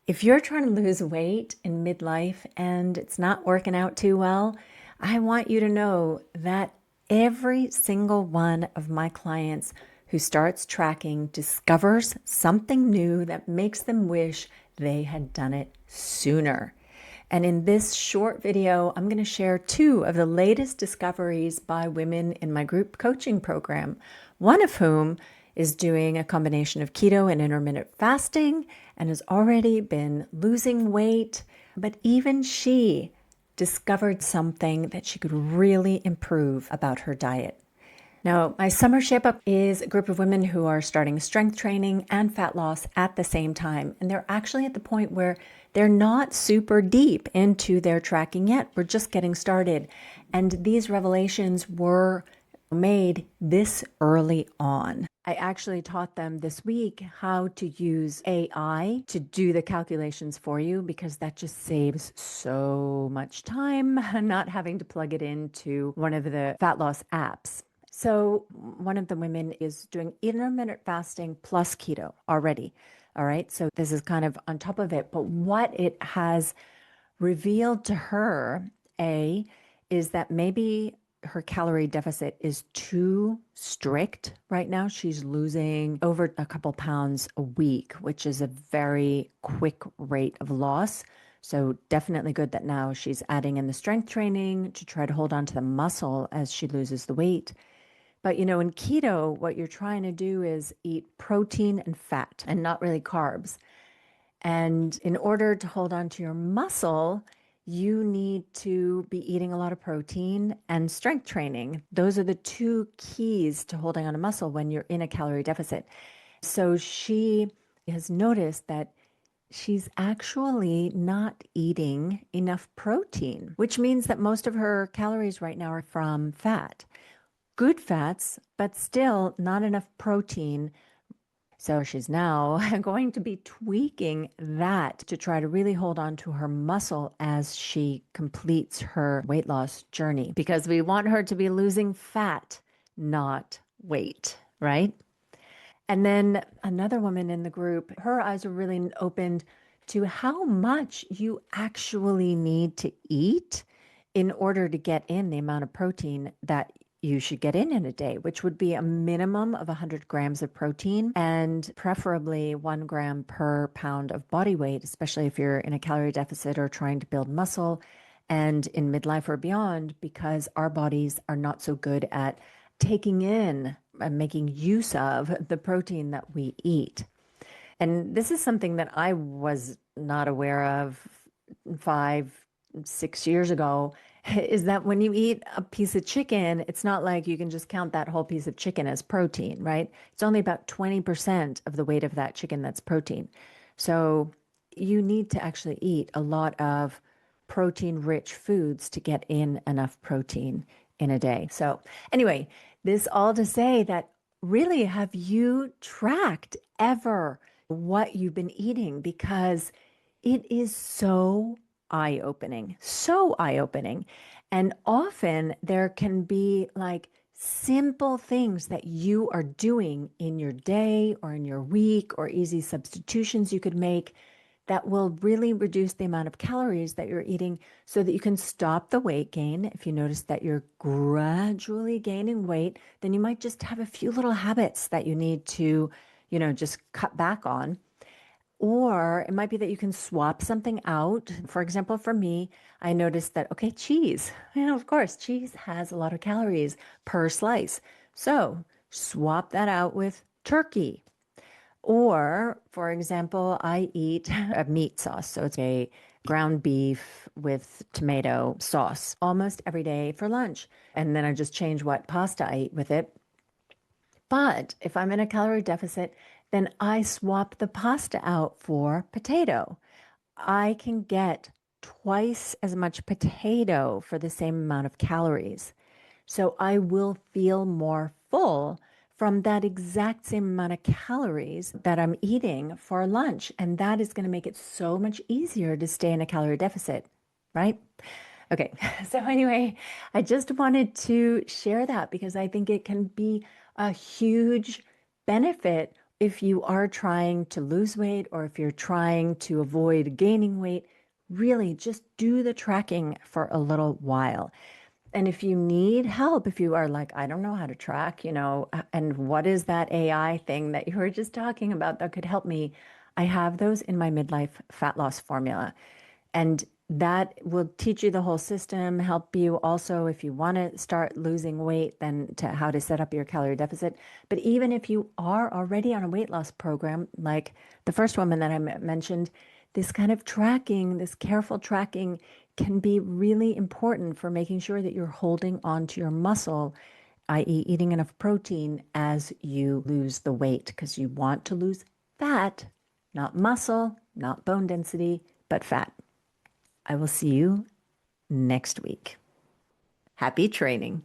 If you're trying to lose weight in midlife and it's not working out too well, I want you to know that every single one of my clients who starts tracking discovers something new that makes them wish they had done it sooner. And in this short video, I'm going to share two of the latest discoveries by women in my group coaching program, one of whom is doing a combination of keto and intermittent fasting and has already been losing weight. But even she discovered something that she could really improve about her diet. Now, my summer shape up is a group of women who are starting strength training and fat loss at the same time. And they're actually at the point where they're not super deep into their tracking yet. We're just getting started. And these revelations were made this early on. I actually taught them this week how to use AI to do the calculations for you because that just saves so much time not having to plug it into one of the fat loss apps. So one of the women is doing intermittent fasting plus keto already. All right. So this is kind of on top of it. But what it has revealed to her, is that maybe her calorie deficit is too strict right now. She's losing over a couple pounds a week, which is a very quick rate of loss. So definitely good that now she's adding in the strength training to try to hold on to the muscle as she loses the weight. But in keto, what you're trying to do is eat protein and fat and not really carbs. And in order to hold on to your muscle, you need to be eating a lot of protein and strength training. Those are the two keys to holding on to muscle when you're in a calorie deficit. So she has noticed that she's actually not eating enough protein, which means that most of her calories right now are from fat. Good fats, but still not enough protein. So she's now going to be tweaking that to try to really hold on to her muscle as she completes her weight loss journey because we want her to be losing fat, not weight, right? And then another woman in the group, her eyes are really opened to how much you actually need to eat in order to get in the amount of protein that you should get in a day, which would be a minimum of 100 grams of protein and preferably 1 gram per pound of body weight, especially if you're in a calorie deficit or trying to build muscle and in midlife or beyond, because our bodies are not so good at taking in and making use of the protein that we eat. And this is something that I was not aware of 5, 6 years ago, is that when you eat a piece of chicken, it's not like you can just count that whole piece of chicken as protein, right? It's only about 20% of the weight of that chicken that's protein. So you need to actually eat a lot of protein-rich foods to get in enough protein in a day. So anyway, this all to say that really, have you tracked ever what you've been eating? Because it is so eye-opening, so eye-opening. And often there can be like simple things that you are doing in your day or in your week or easy substitutions you could make that will really reduce the amount of calories that you're eating so that you can stop the weight gain. If you notice that you're gradually gaining weight, then you might just have a few little habits that you need to, just cut back on. Or it might be that you can swap something out. For example, for me, I noticed that, okay, cheese, of course, cheese has a lot of calories per slice. So swap that out with turkey. Or, for example, I eat a meat sauce. So it's a ground beef with tomato sauce almost every day for lunch. And then I just change what pasta I eat with it. But if I'm in a calorie deficit, then I swap the pasta out for potato. I can get twice as much potato for the same amount of calories. So I will feel more full from that exact same amount of calories that I'm eating for lunch. And that is going to make it so much easier to stay in a calorie deficit, right? Okay, so anyway, I just wanted to share that because I think it can be a huge benefit if you are trying to lose weight or if you're trying to avoid gaining weight, really just do the tracking for a little while. And if you need help, if you are like, I don't know how to track, and what is that AI thing that you were just talking about that could help me? I have those in my midlife fat loss formula. And that will teach you the whole system, help you also if you want to start losing weight, then to how to set up your calorie deficit. But even if you are already on a weight loss program, like the first woman that I mentioned, this kind of tracking, this careful tracking can be really important for making sure that you're holding on to your muscle, i.e., eating enough protein as you lose the weight, because you want to lose fat, not muscle, not bone density, but fat. I will see you next week. Happy training.